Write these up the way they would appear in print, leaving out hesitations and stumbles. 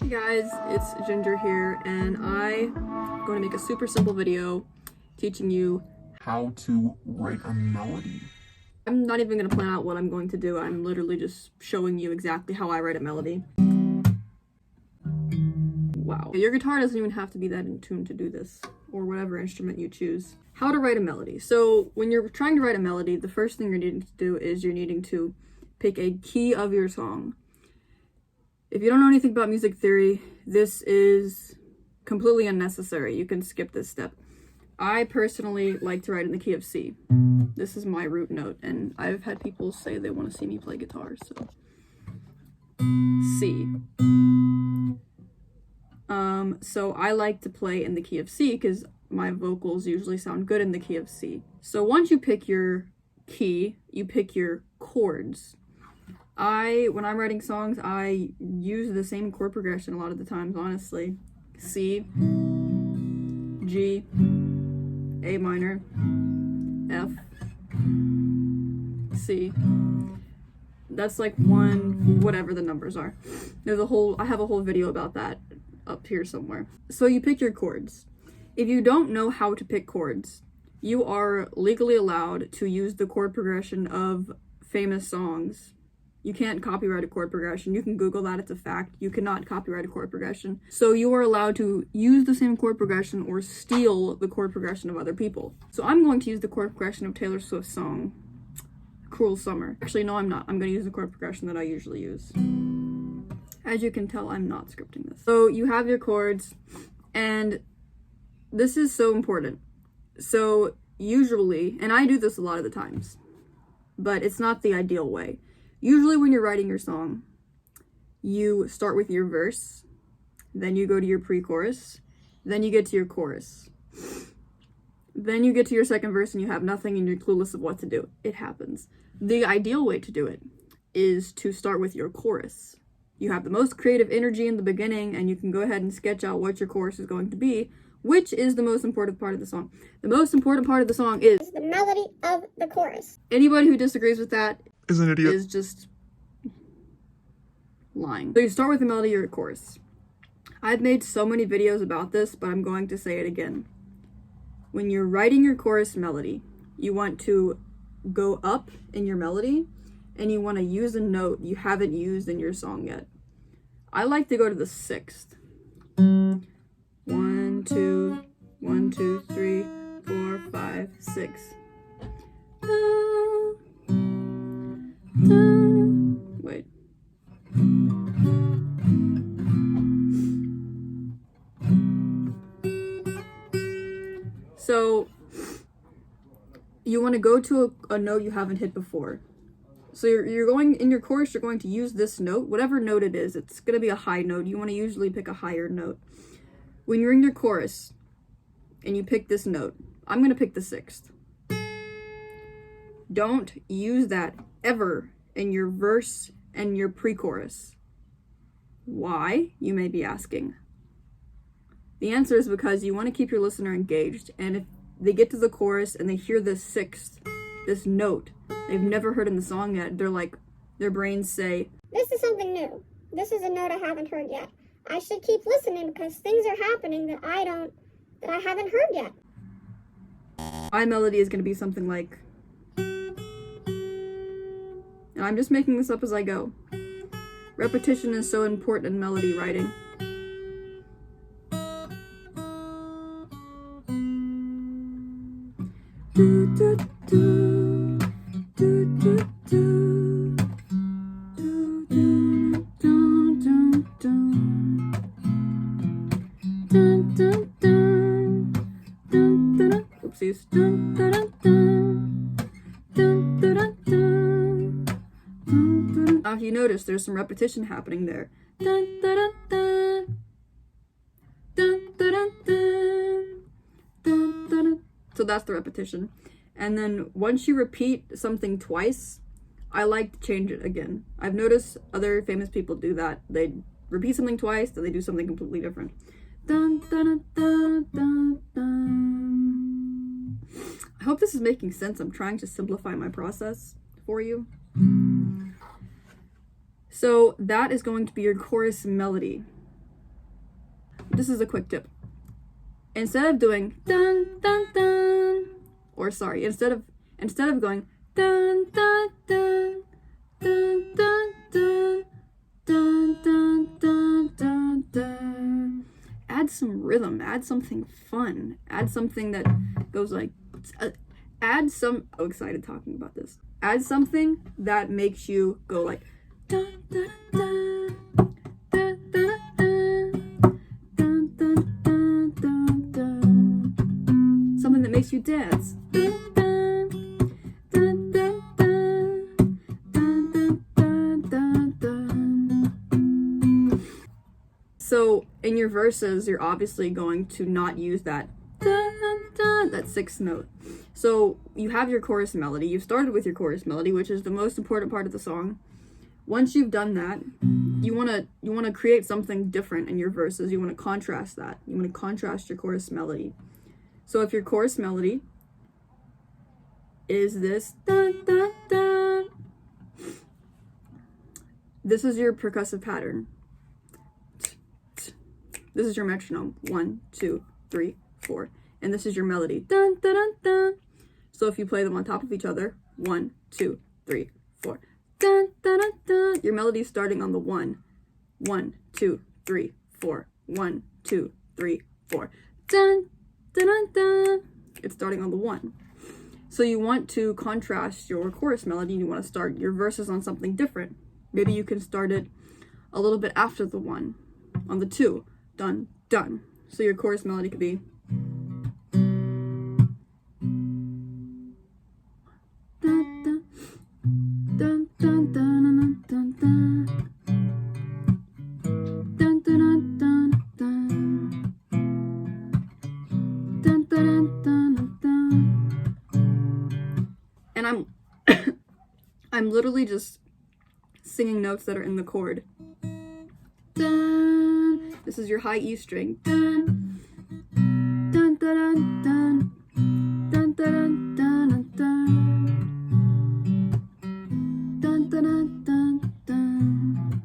Hey guys, it's Ginger here, and I'm going to make a super simple video teaching you how to write a melody. I'm not even going to plan out what I'm going to do. I'm literally just showing you exactly how I write a melody. Wow. Your guitar doesn't even have to be that in tune to do this, or whatever instrument you choose. How to write a melody. So when you're trying to write a melody, the first thing you're needing to do is you're needing to pick a key of your song. If you don't know anything about music theory, this is completely unnecessary. You can skip this step. I personally like to write in the key of C. This is my root note, and I've had people say they want to see me play guitar, so C. So I like to play in the key of C because my vocals usually sound good in the key of C. So once you pick your key, you pick your chords. When I'm writing songs, I use the same chord progression a lot of the times, honestly. C, G, A minor, F, C. That's like whatever the numbers are. I have a whole video about that up here somewhere. So you pick your chords. If you don't know how to pick chords, you are legally allowed to use the chord progression of famous songs. You can't copyright a chord progression. You can Google that, it's a fact. You cannot copyright a chord progression. So you are allowed to use the same chord progression or steal the chord progression of other people. So I'm going to use the chord progression of Taylor Swift's song, Cruel Summer. Actually, no, I'm not. I'm going to use the chord progression that I usually use. As you can tell, I'm not scripting this. So you have your chords, and this is so important. So usually, and I do this a lot of the times, but it's not the ideal way. Usually when you're writing your song, you start with your verse, then you go to your pre-chorus, then you get to your chorus. Then you get to your second verse and you have nothing and you're clueless of what to do. It happens. The ideal way to do it is to start with your chorus. You have the most creative energy in the beginning and you can go ahead and sketch out what your chorus is going to be, which is the most important part of the song. The most important part of the song is the melody of the chorus. Anybody who disagrees with that is an idiot. Is just lying. So you start with the melody or your chorus. I've made so many videos about this, but I'm going to say it again. When you're writing your chorus melody, you want to go up in your melody and you want to use a note you haven't used in your song yet. I like to go to the sixth. 1, 2, 1, 2, 3, 4, 5, 6. Wait. So you want to go to a note you haven't hit before. So you're going in your chorus, you're going to use this note, whatever note it is. It's going to be a high note. You want to usually pick a higher note. When you're in your chorus and you pick this note, I'm going to pick the sixth. Don't use that ever in your verse and your pre-chorus. Why, you may be asking? The answer is because you want to keep your listener engaged, and if they get to the chorus and they hear this sixth, this note they've never heard in the song yet, their brains say, this is something new. This is a note I haven't heard yet. I should keep listening because things are happening that I haven't heard yet. My melody is going to be something like, and I'm just making this up as I go. Repetition is so important in melody writing. Do, do, do, do, do, do, do, do, do, do, do. Dun, dun, dun, dun, dun, dun. Oopsies. Dun, dun, dun, dun, dun, dun, dun, dun, dun, dun. Now, if you notice, there's some repetition happening there. Dun, dun, dun, dun, dun, dun, dun, dun, dun, dun, dun. So that's the repetition. And then once you repeat something twice, I like to change it again. I've noticed other famous people do that. They repeat something twice, then they do something completely different. Dun, dun, dun, dun, dun. I hope this is making sense. I'm trying to simplify my process for you. So that is going to be your chorus melody. This is a quick tip. Instead of doing dun dun dun, or sorry, instead of going dun dun dun dun dun dun dun dun dun dun dun, add some rhythm, add something fun, add something that goes like add something that makes you go like dun dun dun dun dun dun dun dun dun dun, something that makes you dance. Dun, dun, dun, dun, dun, dun, dun, dun, dun. So in your verses, you're obviously going to not use that dun, dun, that sixth note. So you have your chorus melody. You started with your chorus melody, which is the most important part of the song. Once you've done that, you want to create something different in your verses. You want to contrast that. You want to contrast your chorus melody. So if your chorus melody is this dun dun dun, this is your percussive pattern. This is your metronome. 1, 2, 3, 4. And this is your melody. Dun dun dun dun. So if you play them on top of each other, 1, 2, 3, 4. Dun dun dun dun. Your melody is starting on the 1. 1, 2, 3, 4. 1, 2, 3, 4. Dun dun dun dun. It's starting on the 1. So you want to contrast your chorus melody. You want to start your verses on something different. Maybe you can start it a little bit after the 1, on the 2. Dun dun. So your chorus melody could be dun dun dun dun dun dun dun dun dun dun dun dun dun dun dun. And I'm literally just singing notes that are in the chord. Dun. This is your high E string. Dun dun dun dun dun dun dun dun dun dun dun dun dun.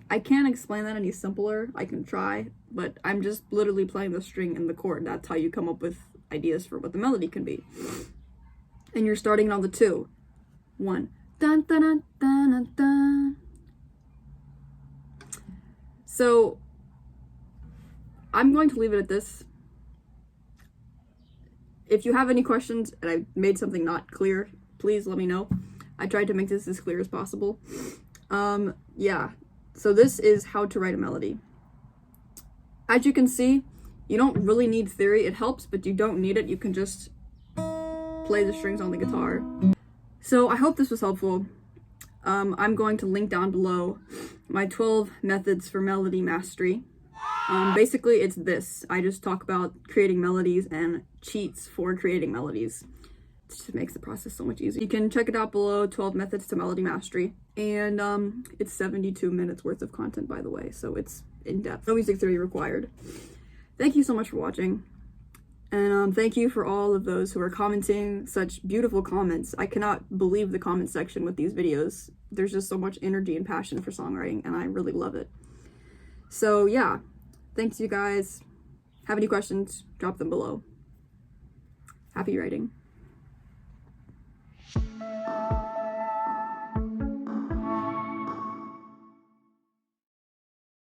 I can't explain that any simpler. I can try, but I'm just literally playing the string and the chord. That's how you come up with ideas for what the melody can be. And you're starting on the 2. 1. Dun dun dun dun dun dun. So I'm going to leave it at this. If you have any questions and I made something not clear, please let me know. I tried to make this as clear as possible. Yeah. So this is how to write a melody. As you can see, you don't really need theory. It helps, but you don't need it. You can just play the strings on the guitar. So I hope this was helpful. I'm going to link down below my 12 methods for melody mastery. Basically, it's this. I just talk about creating melodies and cheats for creating melodies. It just makes the process so much easier. You can check it out below, 12 methods to melody mastery. And it's 72 minutes worth of content, by the way, so it's in-depth. No music theory required. Thank you so much for watching. And thank you for all of those who are commenting such beautiful comments. I cannot believe the comment section with these videos. There's just so much energy and passion for songwriting, and I really love it. So yeah, thanks you guys. Have any questions, drop them below. Happy writing.